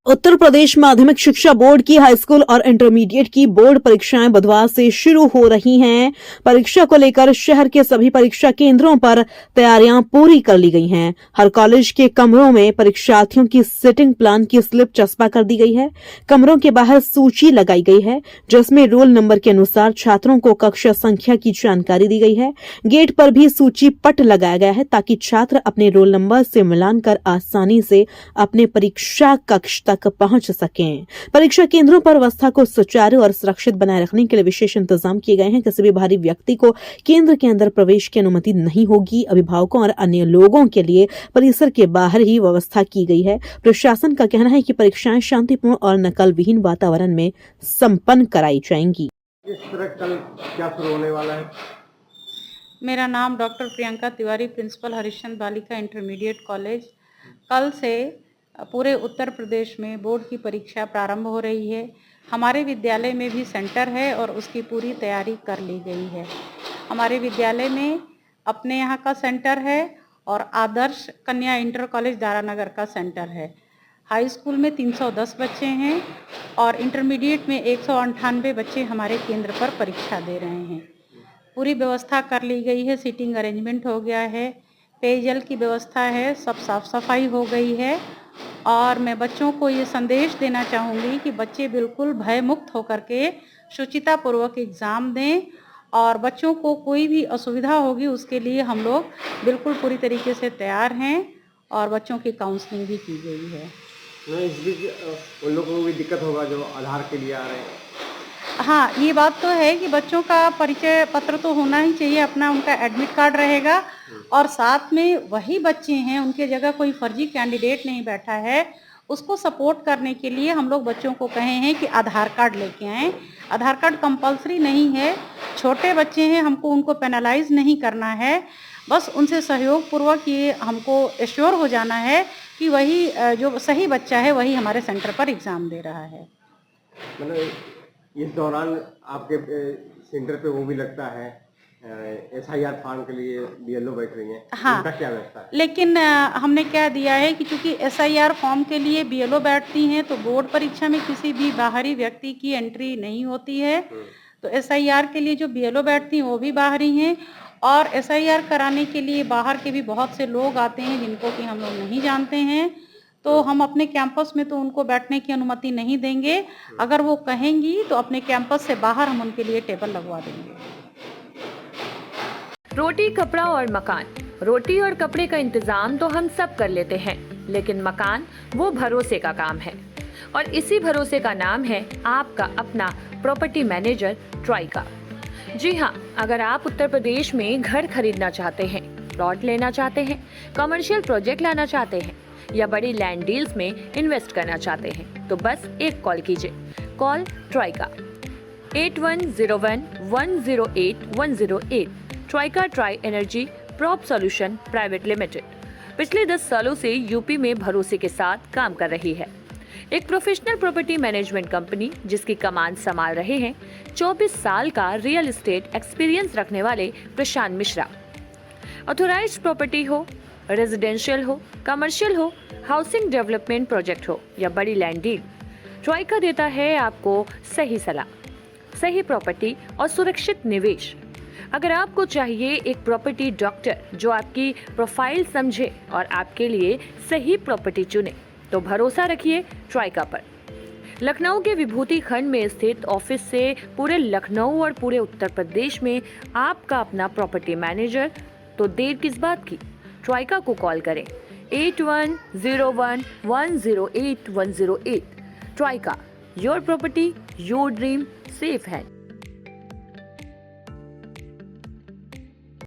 उत्तर प्रदेश माध्यमिक शिक्षा बोर्ड की हाई स्कूल और इंटरमीडिएट की बोर्ड परीक्षाएं बुधवार से शुरू हो रही हैं। परीक्षा को लेकर शहर के सभी परीक्षा केंद्रों पर तैयारियां पूरी कर ली गई हैं। हर कॉलेज के कमरों में परीक्षार्थियों की सिटिंग प्लान की स्लिप चस्पा कर दी गई है। कमरों के बाहर सूची लगाई गई है जिसमें रोल नंबर के अनुसार छात्रों को कक्षा संख्या की जानकारी दी गई है। गेट पर भी सूची पट लगाया गया है ताकि छात्र अपने रोल नंबर से मिलान कर आसानी से अपने परीक्षा कक्ष तक पहुंच सकें। परीक्षा केंद्रों पर व्यवस्था को सुचारू और सुरक्षित बनाए रखने के लिए विशेष इंतजाम किए गए हैं। किसी भी बाहरी व्यक्ति को केंद्र के अंदर प्रवेश की अनुमति नहीं होगी। अभिभावकों और अन्य लोगों के लिए परिसर के बाहर ही व्यवस्था की गई है। प्रशासन का कहना है कि परीक्षाएं शांतिपूर्ण और नकल विहीन वातावरण में संपन्न कराई जाएंगी। इस तरह कल क्या शुरू होने वाला है? मेरा नाम डॉक्टर प्रियंका तिवारी, प्रिंसिपल हरिश्चंद्र बालिका इंटरमीडिएट कॉलेज। कल से पूरे उत्तर प्रदेश में बोर्ड की परीक्षा प्रारंभ हो रही है। हमारे विद्यालय में भी सेंटर है और उसकी पूरी तैयारी कर ली गई है। हमारे विद्यालय में अपने यहाँ का सेंटर है और आदर्श कन्या इंटर कॉलेज दारानगर का सेंटर है। हाई स्कूल में 310 बच्चे हैं और इंटरमीडिएट में 198 बच्चे हमारे केंद्र पर परीक्षा दे रहे हैं। पूरी व्यवस्था कर ली गई है, सीटिंग अरेंजमेंट हो गया है, पेयजल की व्यवस्था है, सब साफ सफाई हो गई है। और मैं बच्चों को ये संदेश देना चाहूँगी कि बच्चे बिल्कुल भय मुक्त होकर के शुचितापूर्वक एग्ज़ाम दें और बच्चों को कोई भी असुविधा होगी उसके लिए हम लोग बिल्कुल पूरी तरीके से तैयार हैं और बच्चों की काउंसलिंग भी की गई है। इस बीच उन लोगों को भी दिक्कत होगा जो आधार के लिए आ रहे हैं। हाँ, ये बात तो है कि बच्चों का परिचय पत्र तो होना ही चाहिए, अपना उनका एडमिट कार्ड रहेगा और साथ में वही बच्चे हैं, उनके जगह कोई फर्जी कैंडिडेट नहीं बैठा है। उसको सपोर्ट करने के लिए हम लोग बच्चों को कहे हैं कि आधार कार्ड लेके आएँ। आधार कार्ड कंपलसरी नहीं है, छोटे बच्चे हैं, हमको उनको पेनलाइज नहीं करना है। बस उनसे सहयोग पूर्वक ये हमको एश्योर हो जाना है कि वही जो सही बच्चा है वही हमारे सेंटर पर एग्ज़ाम दे रहा है। मतलब इस दौरान आपके सेंटर पे वो भी लगता है SIR फॉर्म के लिए BLO बैठ रही हैं। हाँ, उनका क्या व्यवस्था है? लेकिन हमने क्या दिया है कि चूंकि SIR फॉर्म के लिए BLO बैठती हैं तो बोर्ड परीक्षा में किसी भी बाहरी व्यक्ति की एंट्री नहीं होती है। तो SIR के लिए जो BLO बैठती हैं वो भी बाहरी हैं और SIR कराने के लिए बाहर के भी बहुत से लोग आते हैं जिनको कि हम लोग नहीं जानते हैं। तो हम अपने कैंपस में तो उनको बैठने की अनुमति नहीं देंगे। अगर वो कहेंगी तो अपने कैंपस से बाहर हम उनके लिए टेबल लगवा देंगे। रोटी, कपड़ा और मकान। रोटी और कपड़े का इंतजाम तो हम सब कर लेते हैं, लेकिन मकान वो भरोसे का काम है और इसी भरोसे का नाम है आपका अपना प्रॉपर्टी मैनेजर ट्राइका। जी हाँ, अगर आप उत्तर प्रदेश में घर खरीदना चाहते हैं, प्लॉट लेना चाहते हैं, कमर्शियल प्रोजेक्ट लाना चाहते हैं या बड़ी लैंड डील्स में इन्वेस्ट करना चाहते हैं तो बस एक कॉल कीजिए। Call Traika 8101108108। Traika tri energy prop solution private limited पिछले 10 सालों से यूपी में भरोसे के साथ काम कर रही है। एक प्रोफेशनल प्रॉपर्टी मैनेजमेंट कंपनी जिसकी कमान संभाल रहे हैं 24 साल का रियल एस्टेट एक्सपीरियंस रखने वाले प्रशांत मिश्रा। ऑथोराइज्ड प्रॉपर्टी हो, रेजिडेंशियल हो, कमर्शियल हो, हाउसिंग डेवलपमेंट प्रोजेक्ट हो या बड़ी लैंड डील, ट्राइका देता है आपको सही सलाह, सही प्रॉपर्टी और सुरक्षित निवेश। अगर आपको चाहिए एक प्रॉपर्टी डॉक्टर जो आपकी प्रोफाइल समझे और आपके लिए सही प्रॉपर्टी चुने तो भरोसा रखिए ट्राइका पर। लखनऊ के विभूति खंड में स्थित ऑफिस से पूरे लखनऊ और पूरे उत्तर प्रदेश में आपका अपना प्रॉपर्टी मैनेजर, तो देर किस बात की, ट्राइका को कॉल करें 8101108108। Traika, your property your dream safe है।